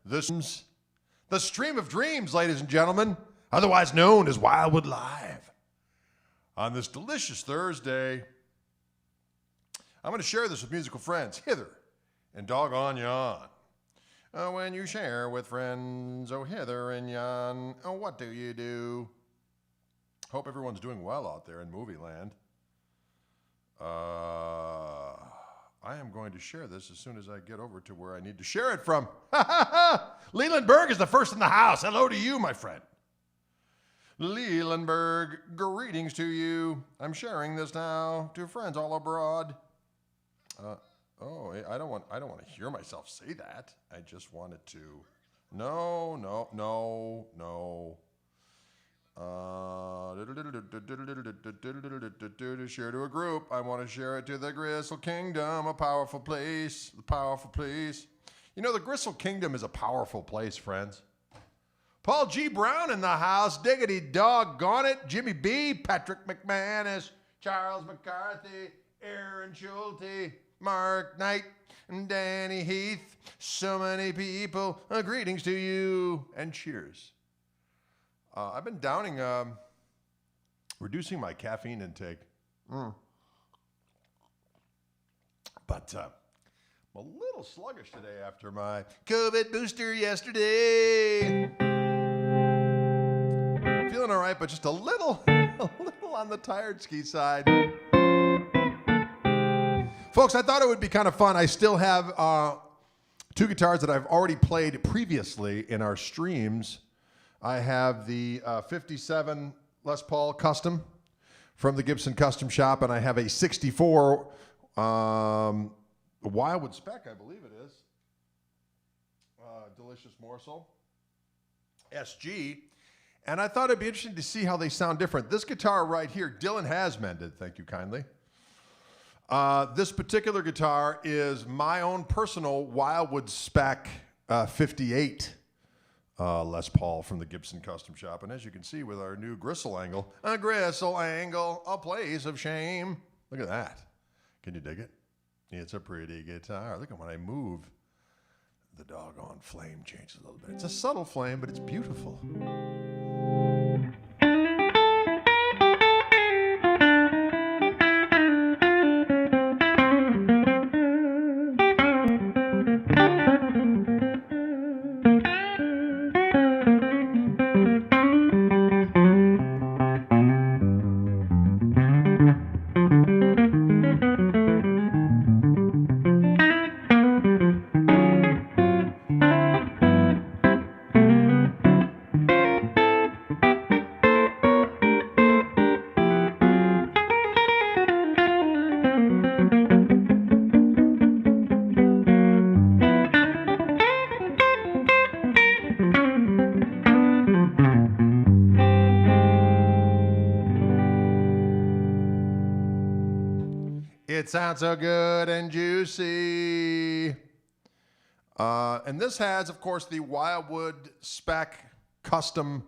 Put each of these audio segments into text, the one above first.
The stream of dreams, ladies and gentlemen, otherwise known as Wildwood Live. On this delicious Thursday, I'm going to share this with musical friends, hither and doggone yon. When you share with friends, oh hither and yon, oh what do you do? Hope everyone's doing well out there in movie land. I am going to share this as soon as I get over to where I need to share it from. Lelandberg is the first in the house. Hello to you, my friend. Lelandberg, greetings to you. I'm sharing this now to friends all abroad. I don't want to hear myself say that. I just wanted to. No. Share to a group. I want to share it to the Gristle Kingdom, a powerful place. The powerful place. You know, the Gristle Kingdom is a powerful place, friends. Paul G. Brown in the house. Diggity doggone it. Jimmy B. Patrick McManus. Charles McCarthy. Aaron Schulte. Mark Knight. And Danny Heath. So many people. Greetings to you. And cheers. I've been downing, reducing my caffeine intake. But I'm a little sluggish today after my COVID booster yesterday. Feeling all right, but just a little on the tired ski side. Folks, I thought it would be kind of fun. I still have two guitars that I've already played previously in our streams. I have the 57 Les Paul Custom from the Gibson Custom Shop, and I have a 64 Wildwood Spec, I believe it is. Delicious Morsel SG. And I thought it'd be interesting to see how they sound different. This guitar right here, Dylan has mended, thank you kindly. This particular guitar is my own personal Wildwood Spec 58. Les Paul from the Gibson Custom Shop. And as you can see with our new gristle angle, a place of shame. Look at that. Can you dig it? It's a pretty guitar. Look at when I move, the doggone flame changes a little bit. It's a subtle flame, but it's beautiful. It sounds so good and juicy. And this has, of course, the Wildwood Spec Custom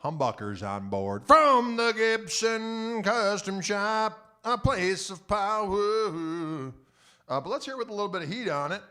humbuckers on board from the Gibson Custom Shop, a place of power. But let's hear it with a little bit of heat on it.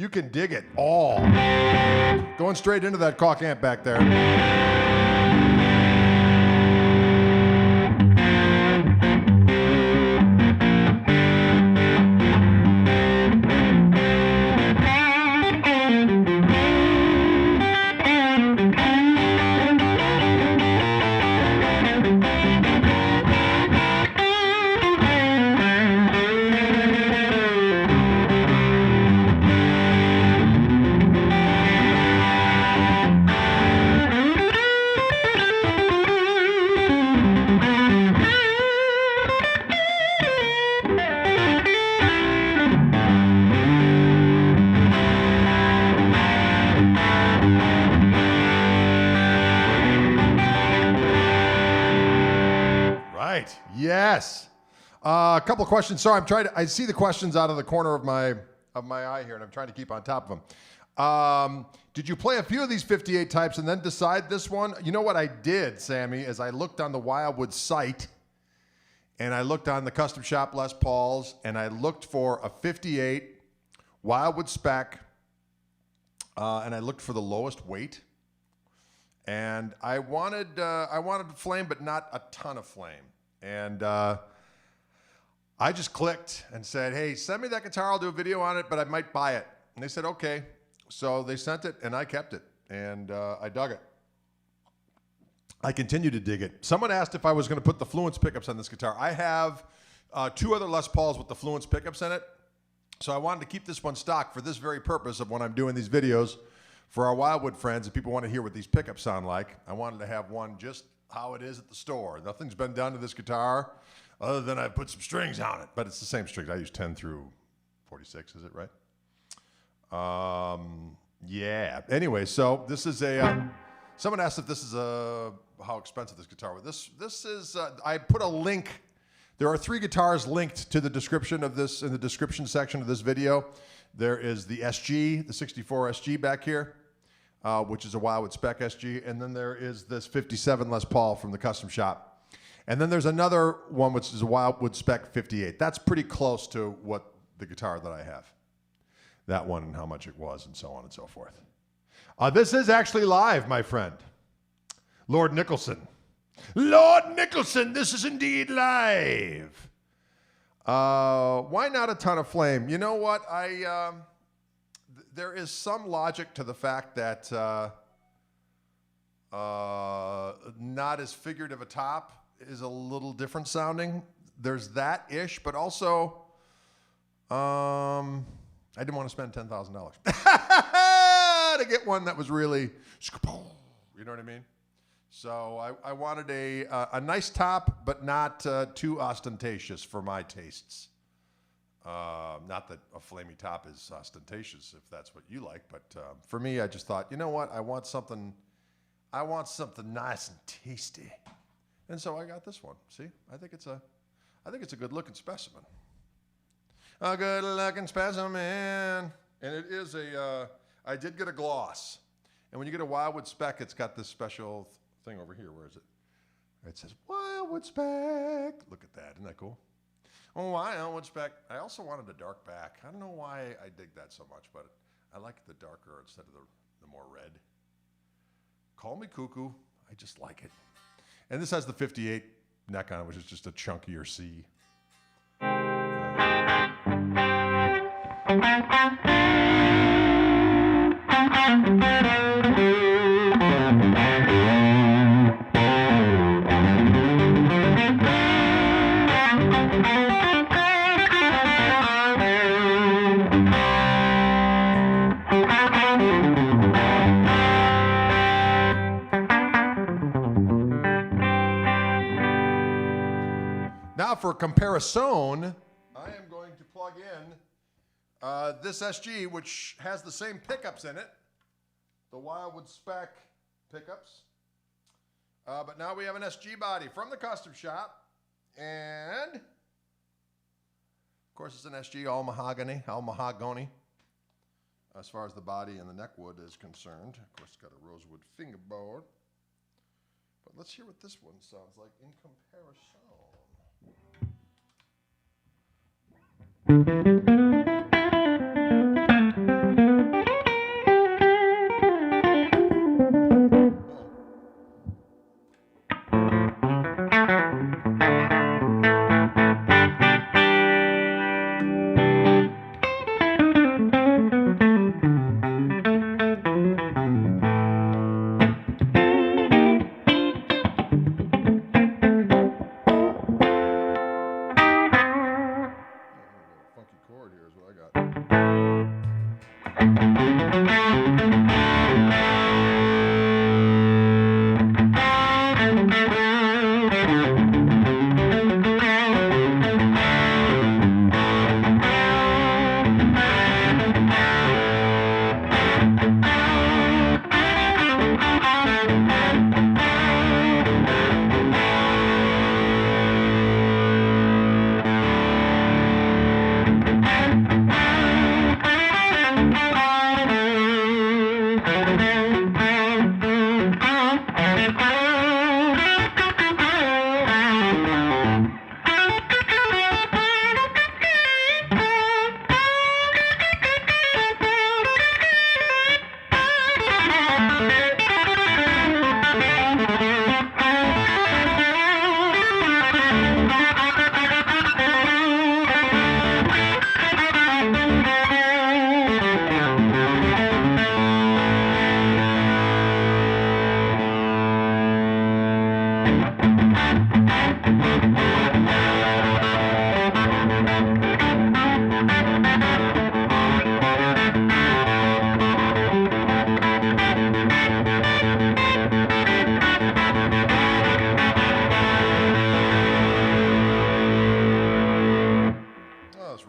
You can dig it all. Going straight into that Koch amp back there. Yes. A couple of questions. Sorry, I see the questions out of the corner of my eye here, and I'm trying to keep on top of them. Did you play a few of these 58 types and then decide this one? You know what I did, Sammy, is I looked on the Wildwood site, and I looked on the Custom Shop Les Pauls, and I looked for a 58 Wildwood spec, and I looked for the lowest weight. And I wanted flame, but not a ton of flame. And I just clicked and said, hey, send me that guitar. I'll do a video on it, but I might buy it. And they said, okay. So they sent it, and I kept it. And I dug it. I continue to dig it. Someone asked if I was going to put the Fluence pickups on this guitar. I have 2 other Les Pauls with the Fluence pickups in it. So I wanted to keep this one stock for this very purpose of when I'm doing these videos for our Wildwood friends. If people want to hear what these pickups sound like, I wanted to have one just how it is at the store. Nothing's been done to this guitar other than I've put some strings on it, but it's the same strings. I use 10 through 46, is it right? Yeah. Anyway, so this is a, someone asked if this is how expensive this guitar was. This is, I put a link. There are 3 guitars linked to the description of this, in the description section of this video. There is the SG, the 64 SG back here, which is a Wildwood spec SG. And then there is this 57 Les Paul from the Custom Shop. And then there's another one, which is a Wildwood spec 58. That's pretty close to what the guitar that I have. That one and how much it was and so on and so forth. This is actually live, my friend. Lord Nicholson. Lord Nicholson, this is indeed live. Why not a ton of flame? You know what? There is some logic to the fact that not as figurative a top is a little different sounding. There's that-ish, but also I didn't want to spend $10,000 to get one that was really, you know what I mean? So I wanted a nice top, but not too ostentatious for my tastes. Not that a flamey top is ostentatious, if that's what you like, but for me, I just thought, you know what? I want something nice and tasty, and so I got this one. See, I think it's a good looking specimen. A good looking specimen, and it is a. I did get a gloss, and when you get a Wildwood spec, it's got this special thing over here. Where is it? It says Wildwood spec. Look at that. Isn't that cool? Oh, Wildwood spec. I also wanted a dark back. I don't know why I dig that so much, but I like the darker instead of the more red. Call me cuckoo. I just like it. And this has the 58 neck on it, which is just a chunkier C. Now for comparison, I am going to plug in this SG, which has the same pickups in it, the Wildwood spec pickups. But now we have an SG body from the Custom Shop. And, of course, it's an SG all mahogany, as far as the body and the neck wood is concerned. Of course, it's got a rosewood fingerboard. But let's hear what this one sounds like in comparison.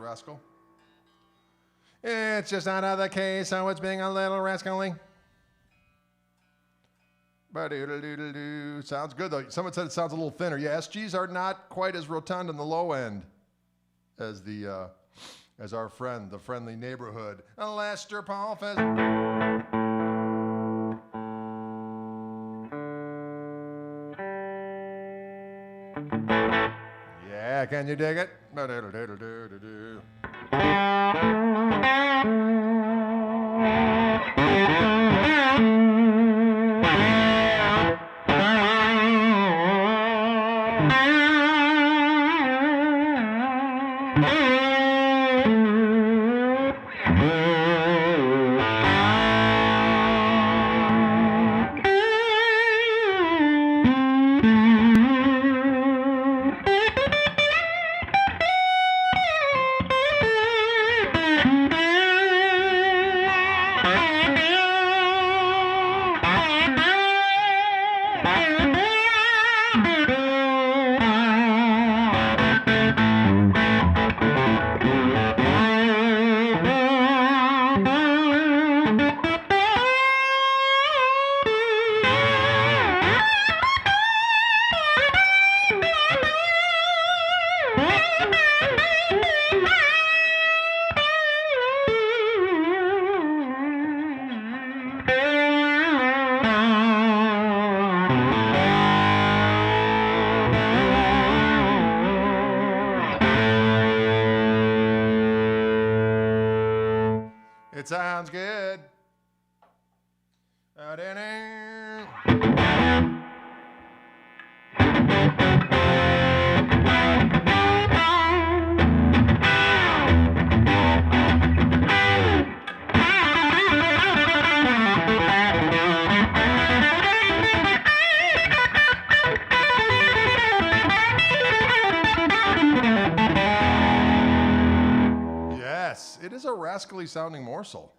Rascal. It's just not another case, so it's being a little rascally. Ba-doodle-doodle-doo. Sounds good, though. Someone said it sounds a little thinner. Yeah, SGs are not quite as rotund in the low end as the as our friend, the friendly neighborhood. Lester Paul Yeah, can you dig it? Ba-doodle-doodle-doo-doo-doo. It sounds good. Yes, it is a rascally sounding morsel.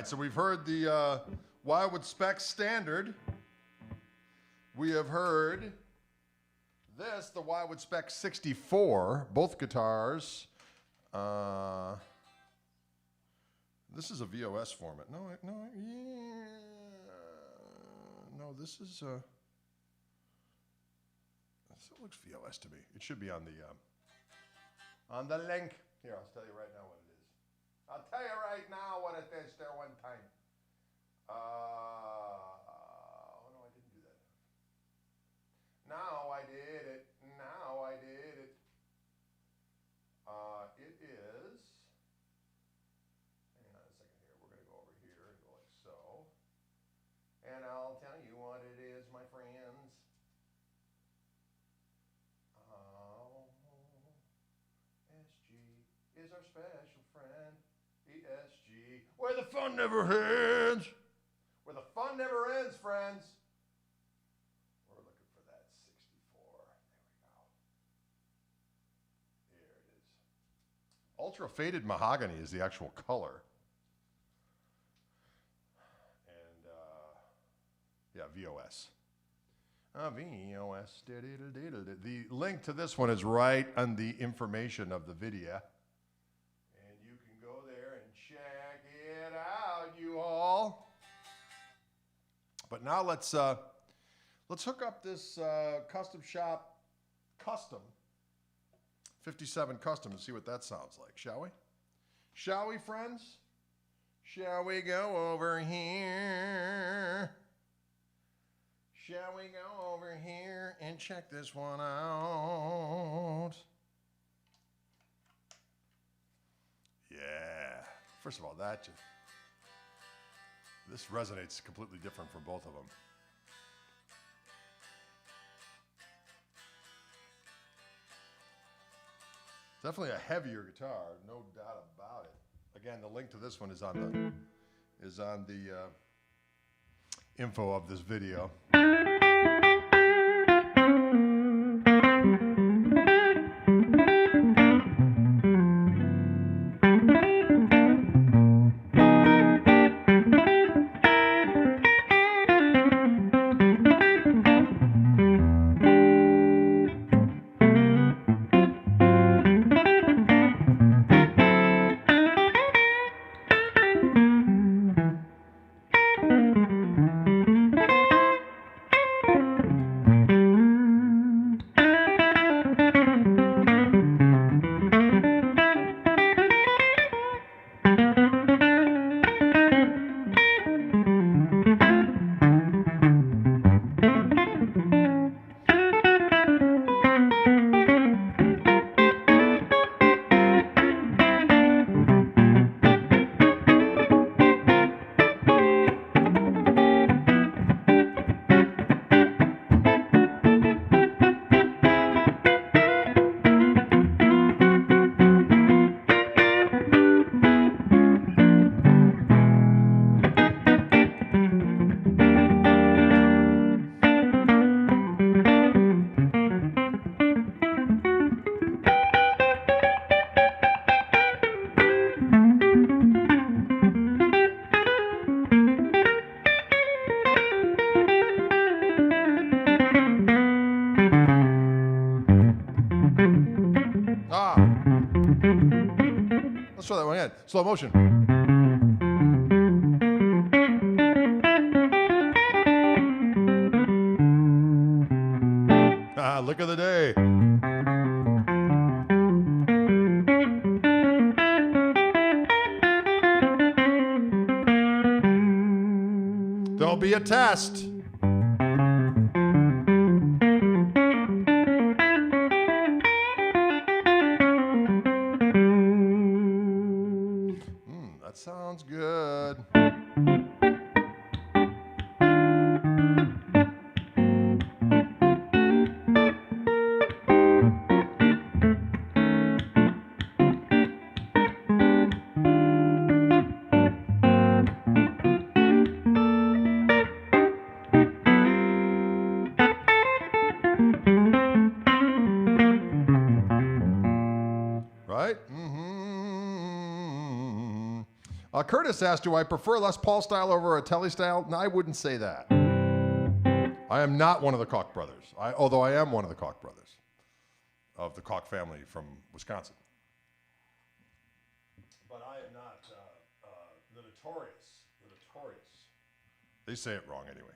So we've heard the Wildwood Spec Standard. We have heard this, the Wildwood Spec 64, both guitars. This is a VOS format. No, this is this looks VOS to me. It should be on the link. Here, I'll tell you right now what it is. I'll tell you right now what it is there one time. Oh, no, I didn't do that. Now I did it. Now I did it. It is, hang on a second here. We're going to go over here and go like so. And I'll tell you what it is, my friends. SG is our special friend. ESG, where the fun never ends. Where the fun never ends, friends. We're looking for that 64. There we go. There it is. Ultra faded mahogany is the actual color. And, yeah, VOS. VOS. The link to this one is right on the information of the video. And you can go there and check it out, you all. But now let's hook up this Custom Shop Custom 57 Custom and see what that sounds like, shall we? Shall we, friends? Shall we go over here? Shall we go over here and check this one out? Yeah. First of all, this resonates completely different from both of them. Definitely a heavier guitar, no doubt about it. Again, the link to this one is on the info of this video. Let's try that one again. Slow motion. Lick of the day. There'll be a test. That sounds good. Right? Curtis asked, do I prefer Les Paul style over a Tele style? No, I wouldn't say that. I am not one of the Koch brothers, although I am one of the Koch brothers of the Koch family from Wisconsin. But I am not the notorious. They say it wrong anyway.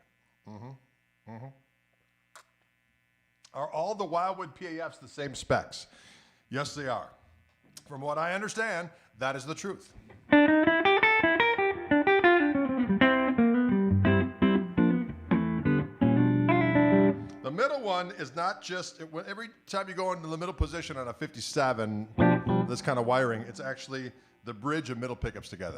Are all the Wildwood PAFs the same specs? Yes, they are. From what I understand, that is the truth. The middle one is not just, every time you go into the middle position on a 57, this kind of wiring, it's actually the bridge of middle pickups together.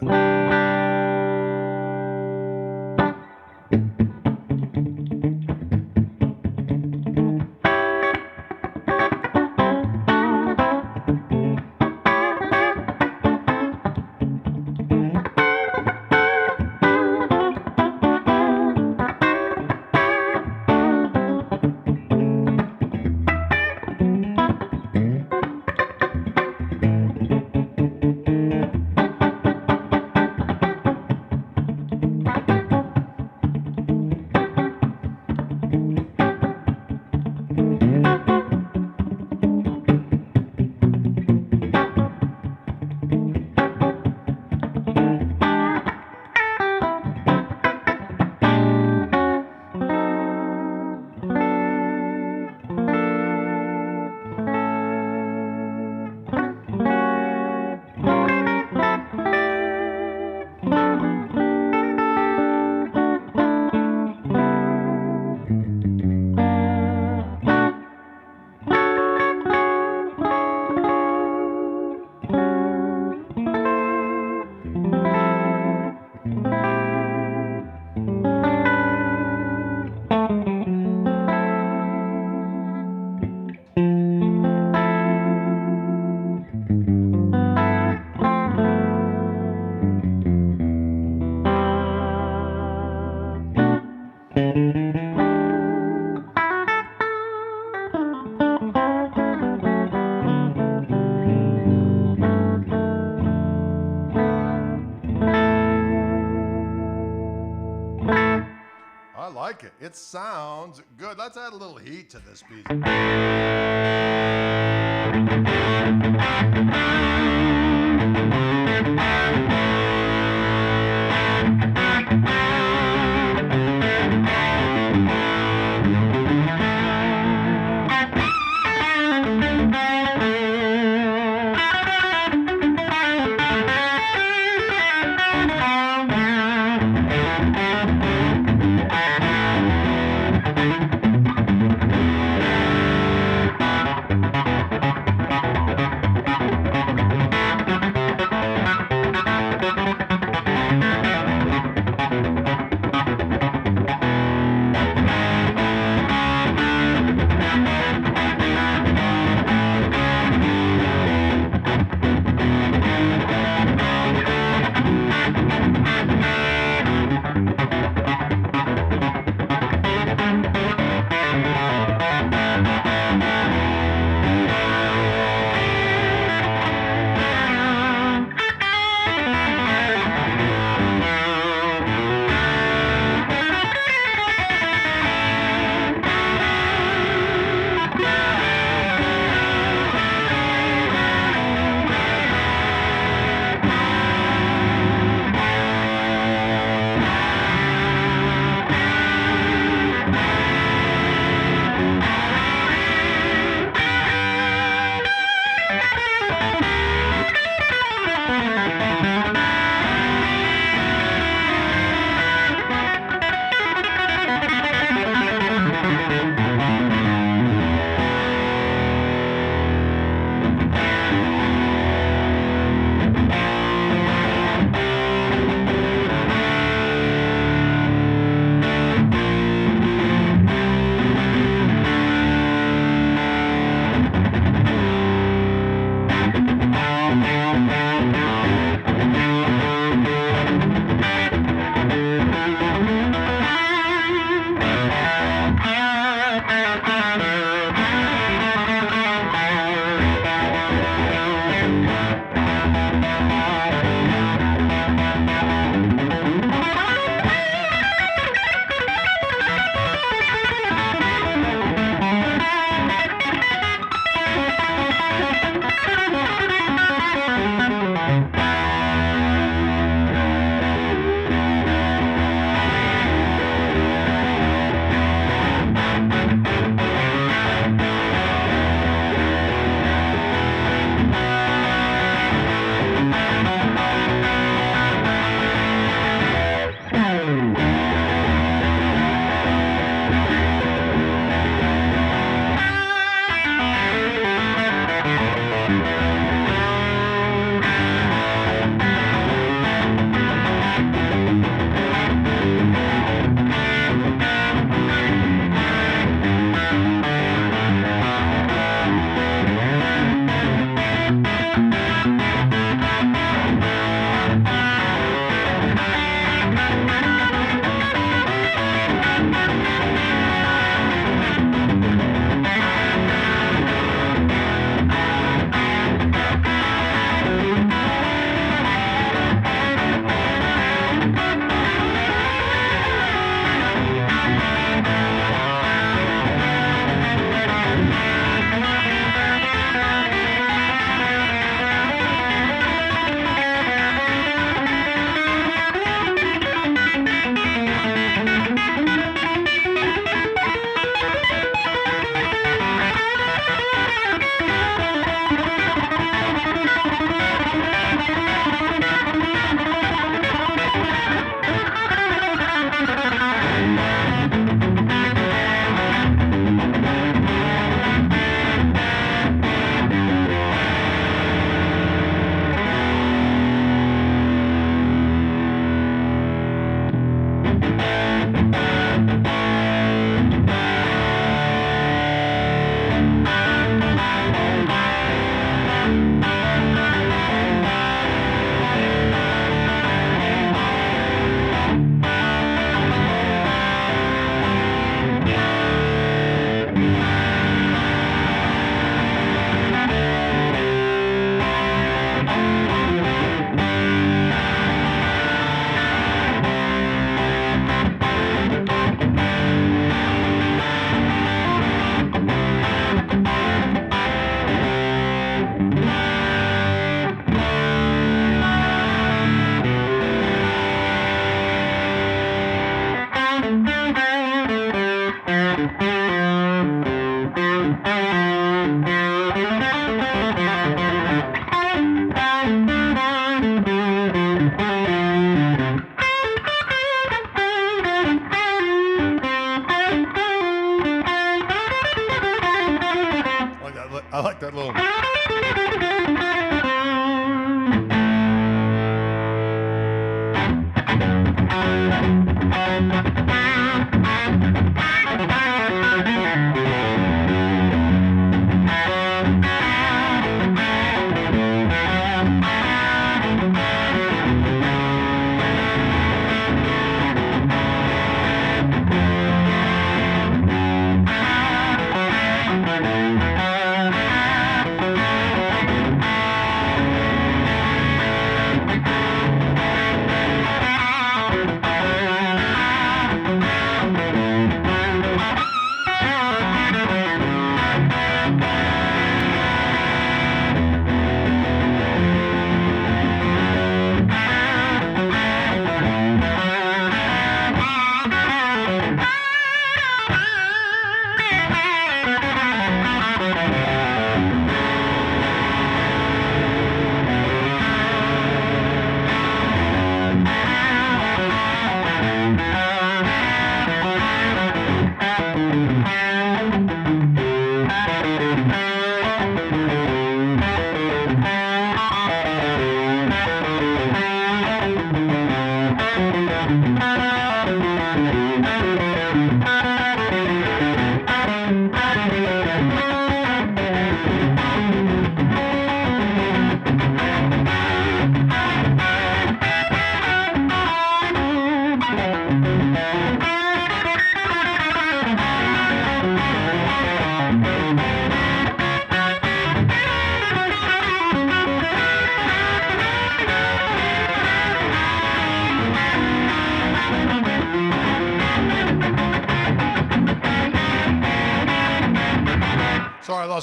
like it. It sounds good. Let's add a little heat to this piece.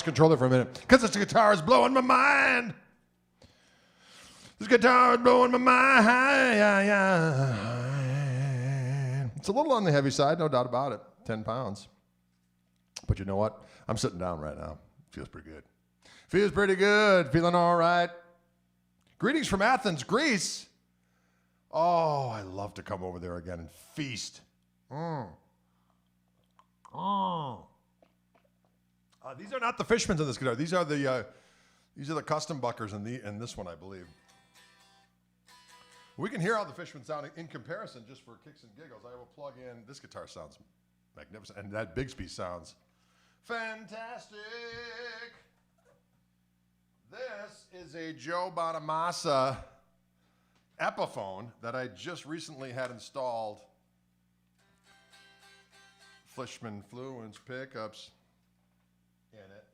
controller for a minute because this guitar is blowing my mind. This guitar is blowing my mind. It's a little on the heavy side, no doubt about it. 10 pounds. But you know what? I'm sitting down right now. Feels pretty good. Feels pretty good. Feeling all right. Greetings from Athens, Greece. Oh, I love to come over there again and feast. These are not the Fishmans in this guitar. These are the custom buckers in this one, I believe. We can hear how the Fishman sound in comparison, just for kicks and giggles. I will plug in. This guitar sounds magnificent, and that Bigsby sounds fantastic. This is a Joe Bonamassa Epiphone that I just recently had installed. Fishman Fluence pickups in it.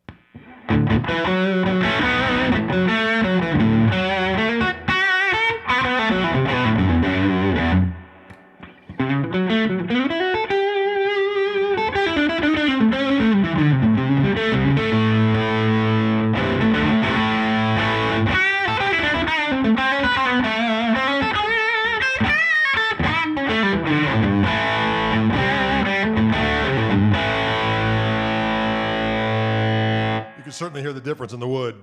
Certainly hear the difference in the wood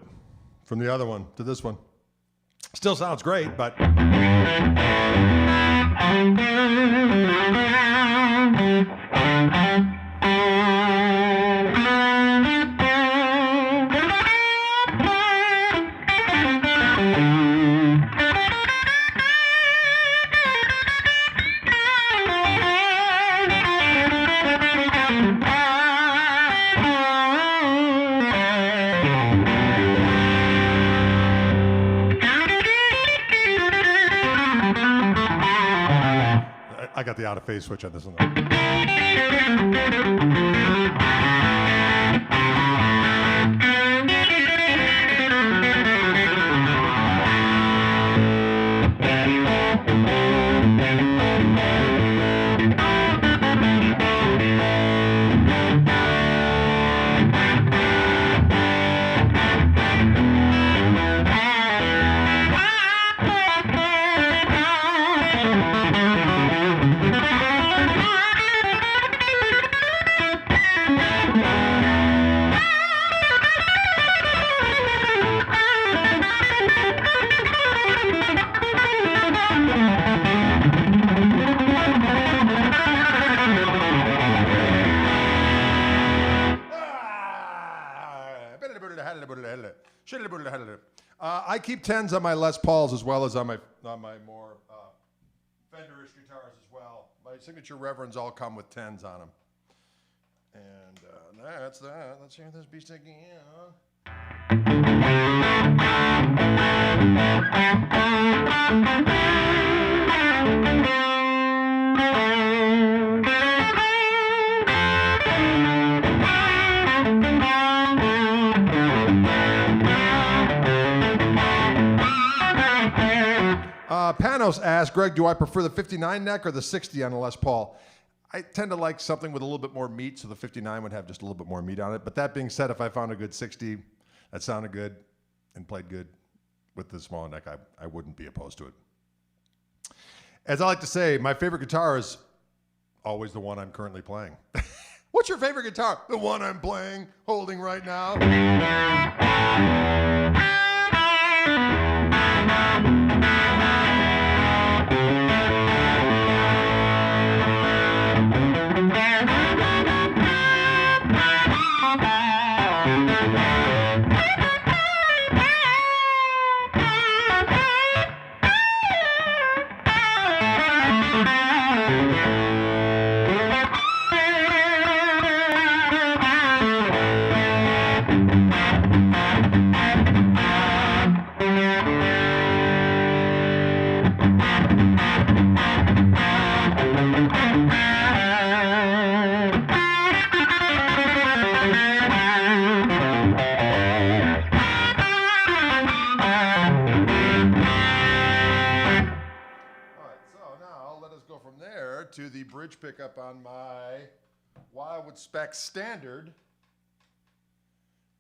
from the other one to this one. Still sounds great, but I got the out of phase switch on this one. I keep 10s on my Les Pauls as well as on my more Fenderish guitars as well. My signature Reverends all come with 10s on them. And that's that. Let's hear this beast again. Panos asked, Greg, do I prefer the 59 neck or the 60 on a Les Paul? I tend to like something with a little bit more meat, so the 59 would have just a little bit more meat on it. But that being said, if I found a good 60 that sounded good and played good with the smaller neck, I wouldn't be opposed to it. As I like to say, my favorite guitar is always the one I'm currently playing. What's your favorite guitar? The one I'm playing, holding right now. To the bridge pickup on my Wildwood Spec Standard.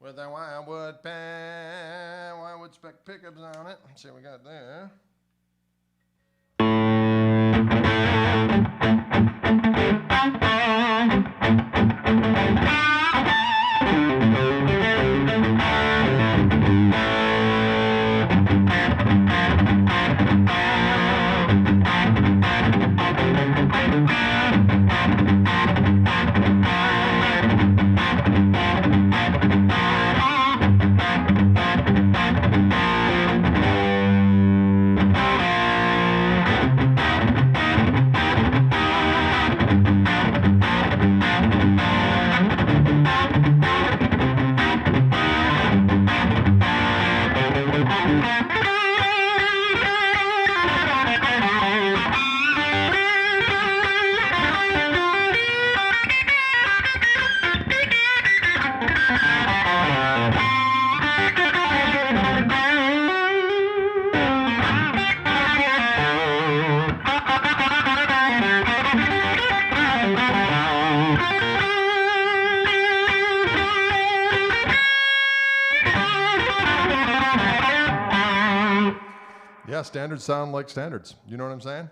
with a Wildwood pen, Wildwood spec pickups on it. Let's see what we got there. Yeah, standards sound like standards. You know what I'm saying?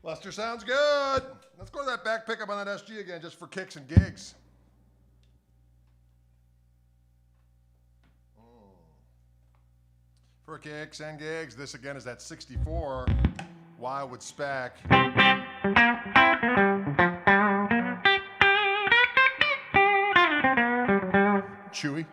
Lester sounds good. Let's go to that back pickup on that SG again, just for kicks and gigs. For kicks and gigs, this again is that 64 Wildwood Spec. Chewy.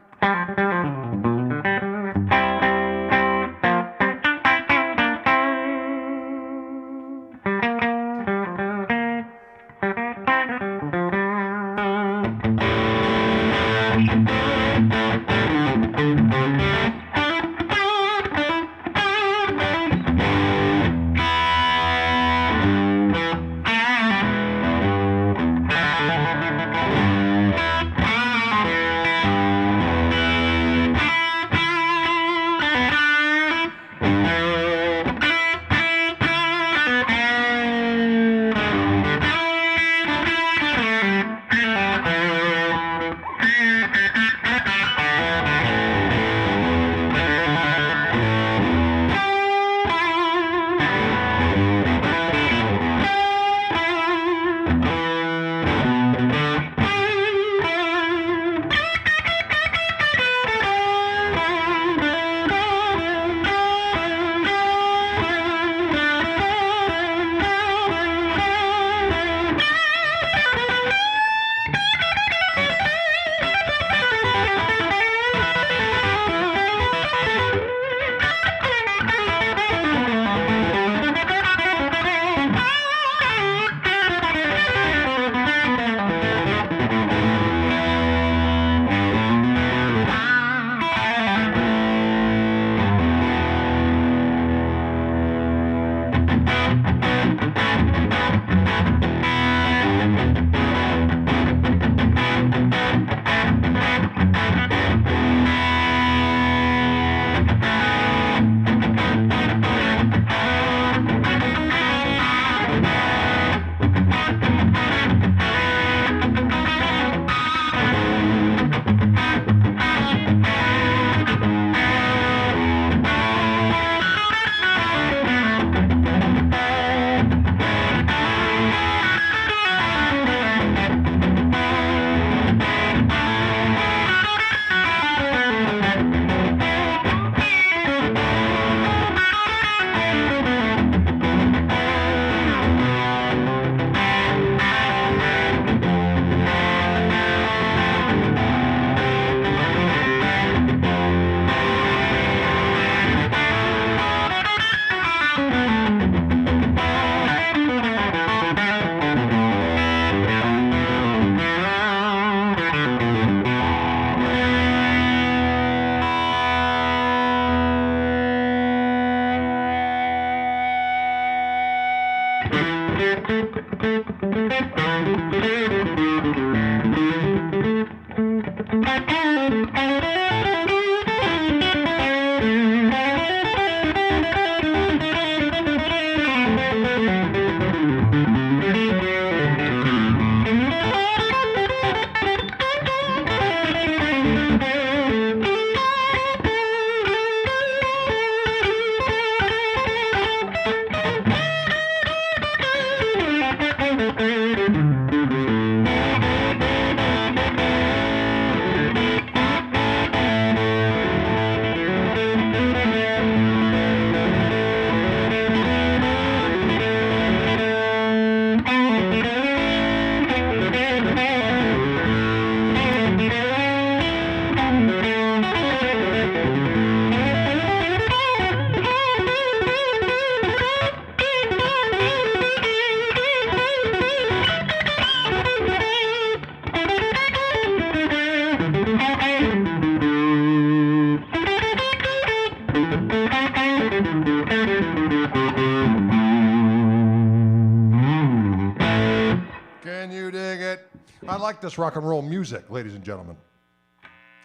I like this rock and roll music, ladies and gentlemen.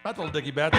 That's a little Dickie Betts.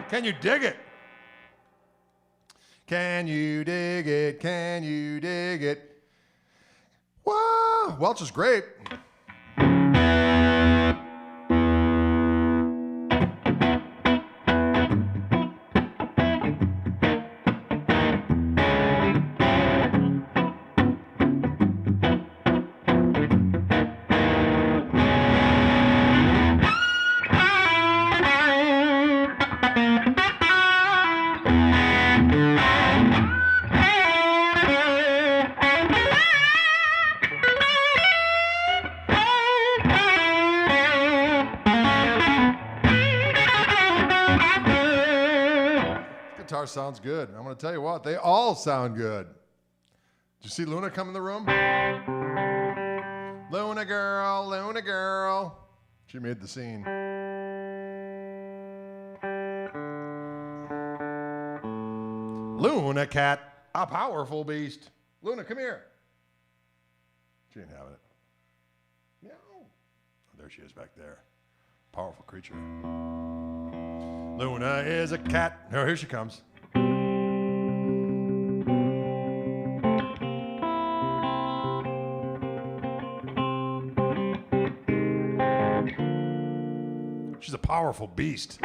Can you dig it? Can you dig it? Can you dig it? Wow, Welch is great. Guitar sounds good. I'm going to tell you what, they all sound good. Did you see Luna come in the room? Luna girl, Luna girl. She made the scene. Luna cat, a powerful beast. Luna, come here. She ain't having it. No. Oh, there she is back there. Powerful creature. Luna is a cat. Oh, here she comes. She's a powerful beast.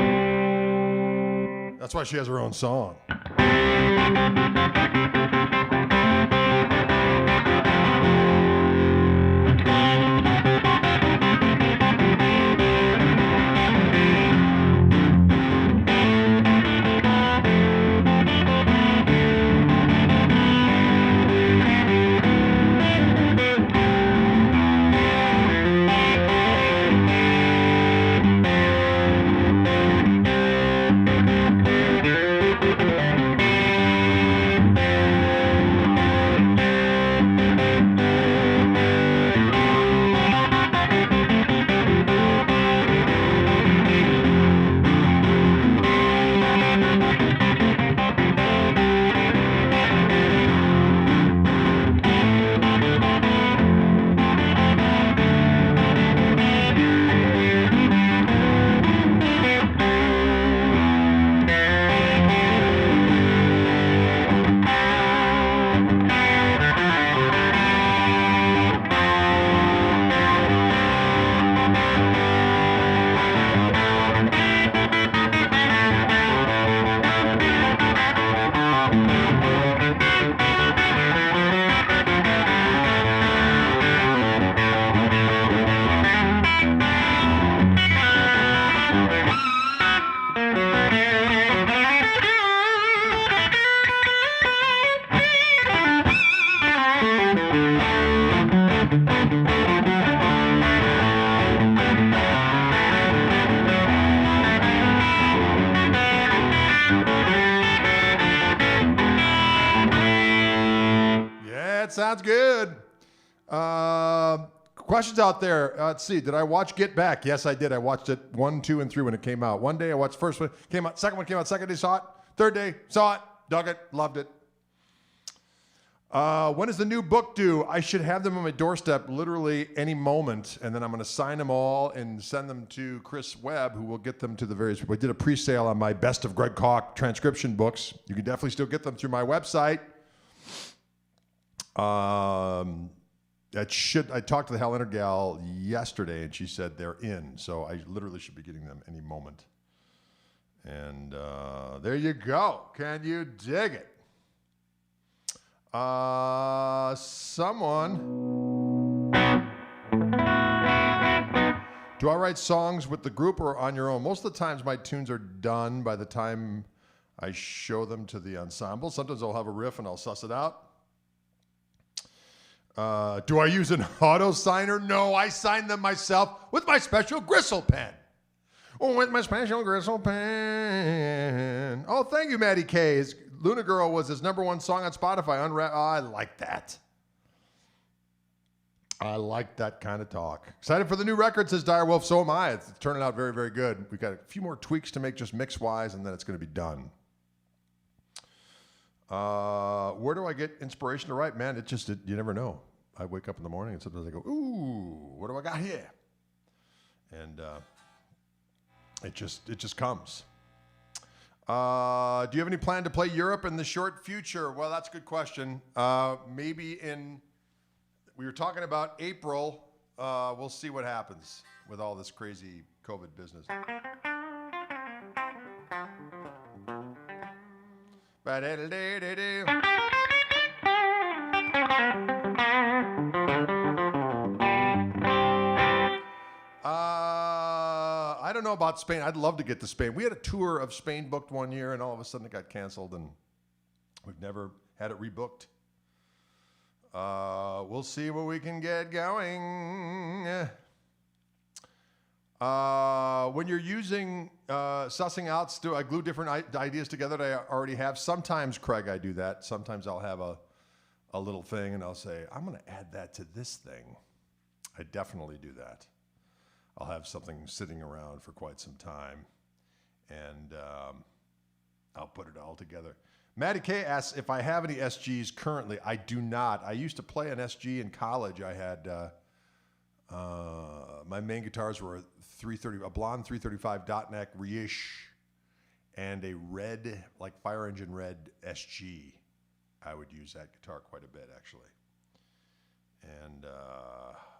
That's why she has her own song. Sounds good. Questions out there. Let's see. Did I watch Get Back? Yes, I did. I watched it 1, 2, and 3 when it came out. One day I watched the first one. Came out. Second one came out. Second day saw it. Third day saw it. Dug it. Loved it. When is the new book due? I should have them on my doorstep literally any moment, and then I'm going to sign them all and send them to Chris Webb, who will get them to the various people. I did a pre-sale on my Best of Greg Koch transcription books. You can definitely still get them through my website. I talked to the Hell Inner gal yesterday, and she said they're in, so I literally should be getting them any moment. And there you go. Can you dig it? Someone. Do I write songs with the group or on your own? Most of the times my tunes are done by the time I show them to the ensemble. Sometimes I'll have a riff and I'll suss it out. Do I use an auto signer? No, I sign them myself with my special gristle pen. Oh, with my special gristle pen. Oh, thank you, Maddie K. Luna Girl was his #1 song on Spotify. I like that. I like that kind of talk. Excited for the new record, says Direwolf. So am I. It's turning out very, very good. We've got a few more tweaks to make just mix-wise, and then it's going to be done. Where do I get inspiration to write? Man, you never know. I wake up in the morning and sometimes I go, ooh, what do I got here? And it just comes. Do you have any plan to play Europe in the short future? Well, that's a good question. Maybe we were talking about April. We'll see what happens with all this crazy COVID business. I don't know about Spain. I'd love to get to Spain. We had a tour of Spain booked one year, and all of a sudden it got canceled, and we've never had it rebooked. We'll see what we can get going. When you're using sussing outs, do I glue different ideas together that I already have? Sometimes, Craig, I do that. Sometimes I'll have a little thing, and I'll say, I'm going to add that to this thing. I definitely do that. I'll have something sitting around for quite some time, and I'll put it all together. Matty K asks if I have any SGs currently. I do not. I used to play an SG in college. I had my main guitars were a blonde 335 Dotneck Reish and a red, like fire engine red SG. I would use that guitar quite a bit, actually. And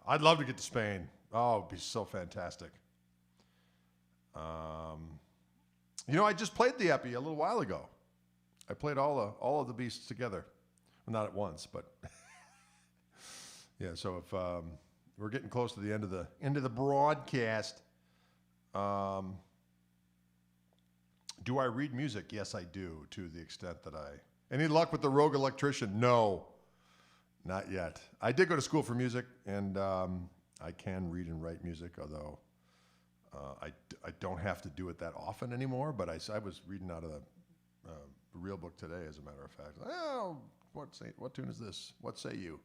I'd love to get to Spain. Oh, it'd be so fantastic. You know, I just played the Epi a little while ago. I played all of the beasts together. Well, not at once, but yeah. So if we're getting close to the end of the broadcast, do I read music? Yes, I do, to the extent that Any luck with the Rogue Electrician? No, not yet. I did go to school for music, and I can read and write music, although I don't have to do it that often anymore. But I was reading out of the real book today, as a matter of fact. Oh, what tune is this? What say you?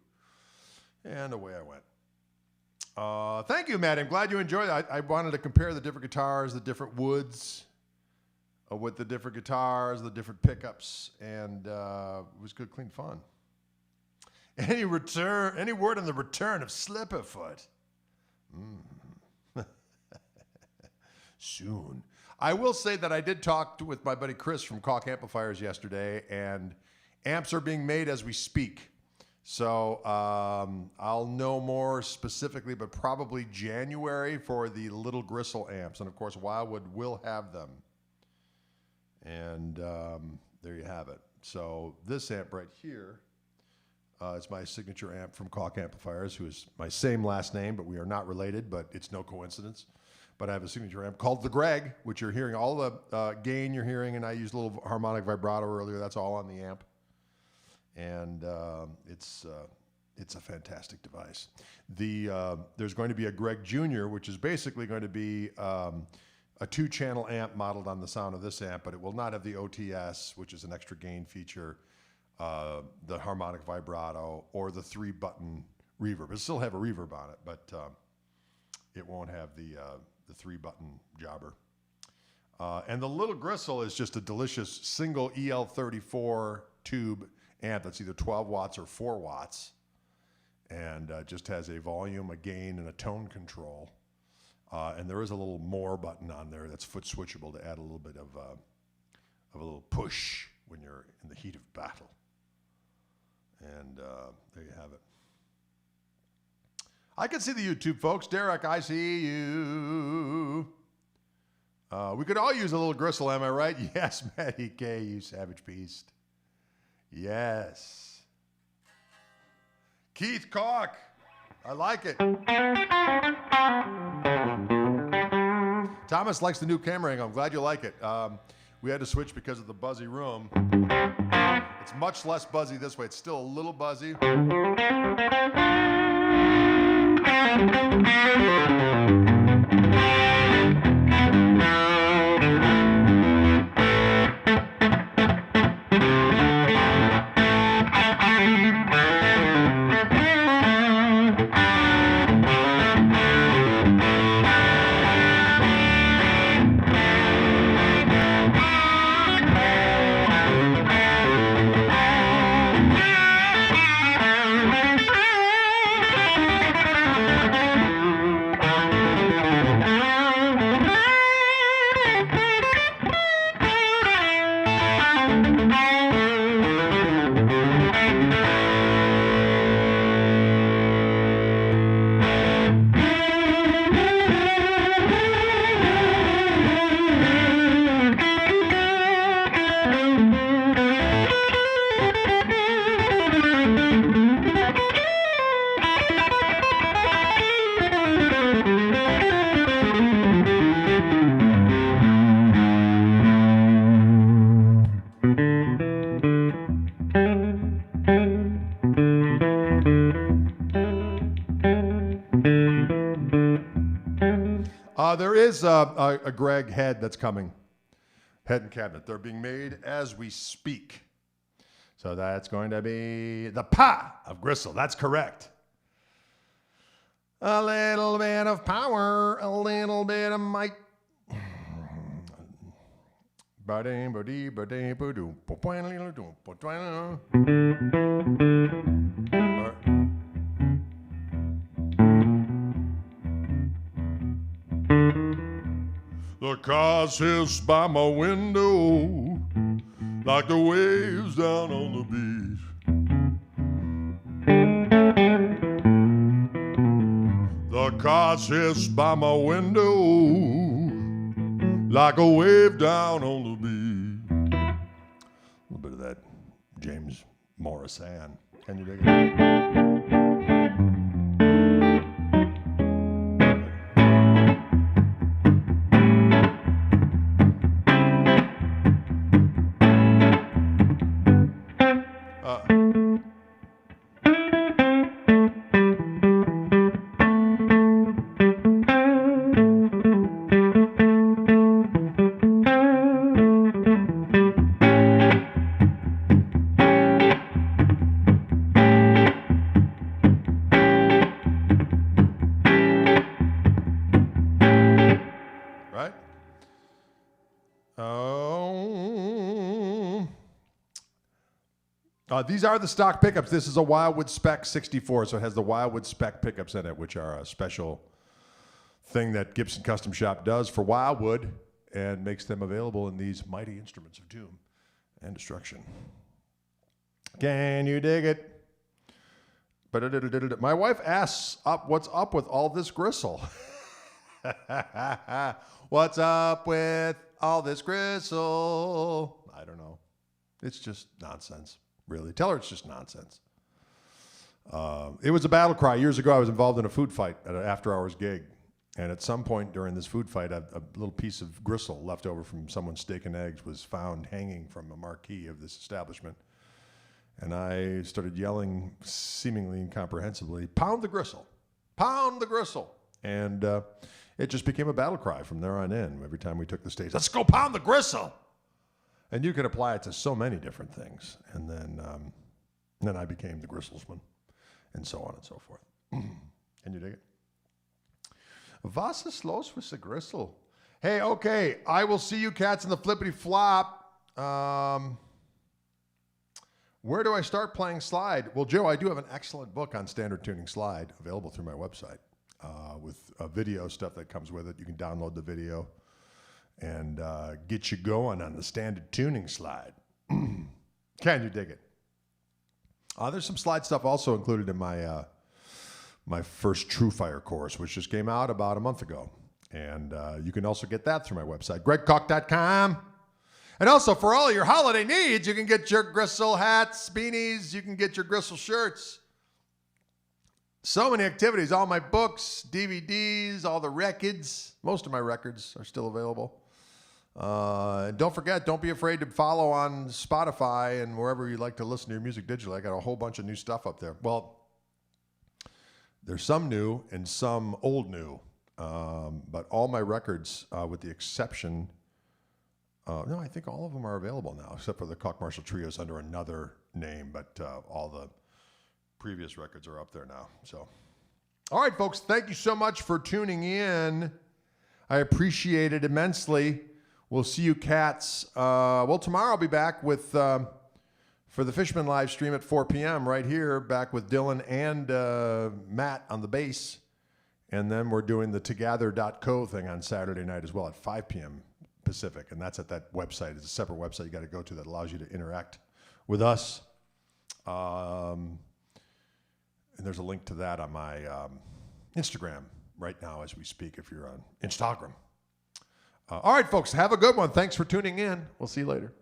And away I went. Thank you, Matt. I'm glad you enjoyed it. I wanted to compare the different guitars, the different woods with the different guitars, the different pickups, and it was good, clean fun. Any word on the return of Slipperfoot? Soon. I will say that I did talk with my buddy Chris from Koch Amplifiers yesterday, and amps are being made as we speak. So I'll know more specifically, but probably January for the Little Gristle amps. And of course, Wildwood will have them. And there you have it. So this amp right here is my signature amp from Koch Amplifiers, who is my same last name, but we are not related, but it's no coincidence. But I have a signature amp called the Greg, which you're hearing, all the gain you're hearing, and I used a little harmonic vibrato earlier. That's all on the amp. And it's a fantastic device. There's going to be a Greg Jr., which is basically going to be a 2-channel amp modeled on the sound of this amp, but it will not have the OTS, which is an extra gain feature, the harmonic vibrato, or the 3-button reverb. It'll still have a reverb on it, but it won't have the 3-button jobber. And the Little Gristle is just a delicious single EL34 tube amp that's either 12 watts or 4 watts, and just has a volume, a gain, and a tone control. And there is a little more button on there that's foot switchable to add a little bit of a little push when you're in the heat of battle. And there you have it. I can see the YouTube folks. Derek, I see you. We could all use a Little Gristle, am I right? Yes, Matty K, you savage beast. Yes. Keith Koch. I like it. Thomas likes the new camera angle. I'm glad you like it. We had to switch because of the buzzy room. It's much less buzzy this way. It's still a little buzzy. is a Greg head that's coming. Head and cabinet. They're being made as we speak. So that's going to be the Pa of Gristle. That's correct. A little bit of power, a little bit of might. The cars hiss by my window like the waves down on the beach. The cars hiss by my window like a wave down on the beach. A little bit of that James Morrison. Can you dig it? These are the stock pickups. This is a Wildwood Spec 64, so it has the Wildwood Spec pickups in it, which are a special thing that Gibson Custom Shop does for Wildwood and makes them available in these mighty instruments of doom and destruction. Can you dig it? My wife asks what's up with all this gristle. What's up with all this gristle? I don't know. It's just nonsense. Really. Tell her it's just nonsense. It was a battle cry. Years ago, I was involved in a food fight at an after-hours gig. And at some point during this food fight, a little piece of gristle left over from someone's steak and eggs was found hanging from a marquee of this establishment. And I started yelling, seemingly incomprehensibly, "Pound the gristle! Pound the gristle!" And it just became a battle cry from there on in. Every time we took the stage, "Let's go pound the gristle!" And you could apply it to so many different things. And then I became the gristlesman, and so on and so forth. Can you dig it? Was ist los with the gristle? Hey, okay, I will see you cats in the flippity flop. Where do I start playing slide? Well, Joe, I do have an excellent book on standard tuning slide available through my website with video stuff that comes with it. You can download the video and get you going on the standard tuning slide. Can you dig it? There's some slide stuff also included in my my first True Fire course, which just came out about a month ago. And you can also get that through my website, gregkoch.com. And also, for all your holiday needs, you can get your gristle hats, beanies, you can get your gristle shirts. So many activities, all my books, DVDs, all the records. Most of my records are still available. And don't forget, don't be afraid to follow on Spotify and wherever you like to listen to your music digitally. I got a whole bunch of new stuff up there. Well, there's some new and some old new. But all my records, with the exception, no, I think all of them are available now, except for the Koch Marshall Trios under another name. But all the previous records are up there now. So, all right, folks, thank you so much for tuning in. I appreciate it immensely. We'll see you cats. Well, tomorrow I'll be back with for the Fishman live stream at 4 p.m. right here, back with Dylan and Matt on the bass. And then we're doing the together.co thing on Saturday night as well at 5 p.m. Pacific. And that's at that website. It's a separate website you got to go to that allows you to interact with us. And there's a link to that on my Instagram right now as we speak if you're on Instagram. All right, folks, have a good one. Thanks for tuning in. We'll see you later.